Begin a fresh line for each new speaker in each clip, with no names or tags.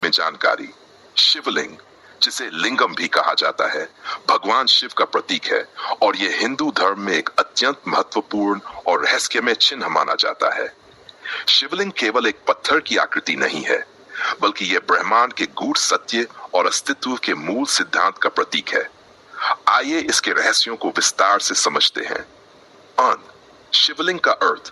में जानकारी। शिवलिंग, जिसे लिंगम भी कहा जाता है, भगवान शिव का प्रतीक है और यह हिंदू धर्म में एक अत्यंत महत्वपूर्ण और रहस्यमय चिन्ह माना जाता है। शिवलिंग केवल एक पत्थर की आकृति नहीं है, बल्कि यह ब्रह्मांड के गूढ़ सत्य और अस्तित्व के मूल सिद्धांत का प्रतीक है। आइए इसके रहस्यों को विस्तार से समझते हैं। शिवलिंग का अर्थ।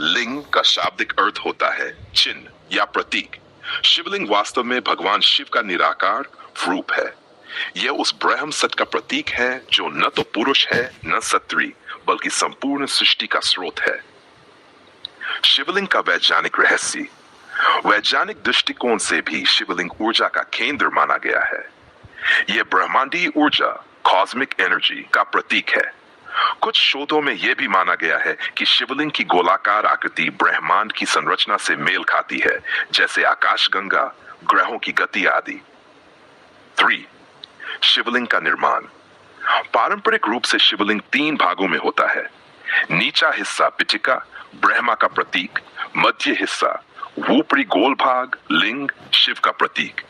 लिंग का शाब्दिक अर्थ होता है चिन्ह या प्रतीक। शिवलिंग वास्तव में भगवान शिव का निराकार रूप है। यह उस ब्रह्म सत्य का प्रतीक है जो न तो पुरुष है न स्त्री, बल्कि संपूर्ण सृष्टि का स्रोत है। शिवलिंग का वैज्ञानिक रहस्य। वैज्ञानिक दृष्टिकोण से भी शिवलिंग ऊर्जा का केंद्र माना गया है। यह ब्रह्मांडीय ऊर्जा, कॉस्मिक एनर्जी का प्रतीक है। कुछ शोधों में यह भी माना गया है कि शिवलिंग की गोलाकार आकृति ब्रह्मांड की संरचना से मेल खाती है, जैसे आकाशगंगा, ग्रहों की गति आदि। 3. शिवलिंग का निर्माण। पारंपरिक रूप से शिवलिंग 3 भागों में होता है। नीचा हिस्सा पिटिका, ब्रह्मा का प्रतीक। मध्य हिस्सा ऊपरी गोल भाग, लिंग, शिव का प्रतीक।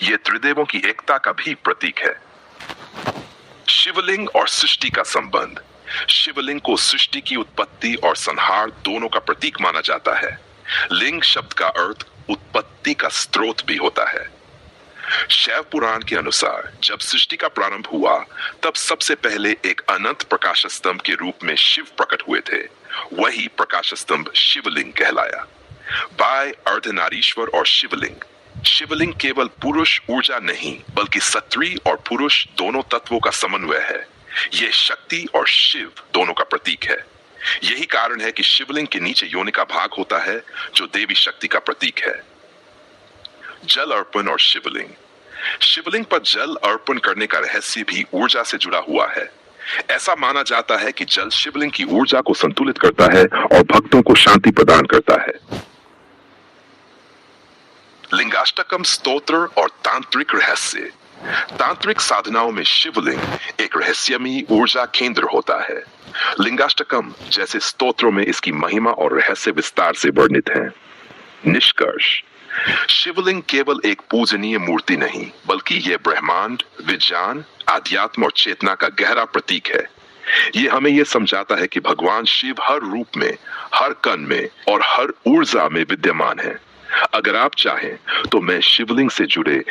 यह त्रिदेवों की एकता का भी प्रतीक है। शिवलिंग और सृष्टि का संबंध। शिवलिंग को सृष्टि की उत्पत्ति और संहार दोनों का प्रतीक माना जाता है। लिंग शब्द का अर्थ उत्पत्ति का स्रोत भी होता है। शैव पुराण के अनुसार जब सृष्टि का प्रारंभ हुआ, तब सबसे पहले एक अनंत प्रकाश स्तंभ के रूप में शिव प्रकट हुए थे। वही प्रकाश स्तंभ शिवलिंग कहलाया। बाय अर्धनारीश्वर और शिवलिंग। शिवलिंग केवल पुरुष ऊर्जा नहीं, बल्कि स्त्री और पुरुष दोनों तत्वों का समन्वय है। यह शक्ति और शिव दोनों का प्रतीक है। यही कारण है कि शिवलिंग के नीचे योनि का भाग होता है, जो देवी शक्ति का प्रतीक है। जल अर्पण और शिवलिंग। शिवलिंग पर जल अर्पण करने का रहस्य भी ऊर्जा से जुड़ा हुआ है। ऐसा माना जाता है कि जल शिवलिंग की ऊर्जा को संतुलित करता है और भक्तों को शांति प्रदान करता है। लिंगाष्टकम स्तोत्र और तांत्रिक रहस्य। तांत्रिक साधनाओं में शिवलिंग एक रहस्यमयी ऊर्जा केंद्र होता है। लिंगाष्टकम जैसे स्तोत्रों में इसकी महिमा और रहस्य विस्तार से वर्णित है। निष्कर्ष, शिवलिंग केवल एक पूजनीय मूर्ति नहीं, बल्कि यह ब्रह्मांड, विज्ञान, आध्यात्म और चेतना का गहरा प्रतीक है। यह हमें यह समझाता है कि भगवान शिव हर रूप में, हर कण में और हर ऊर्जा में विद्यमान है। अगर आप चाहें तो मैं शिवलिंग से जुड़े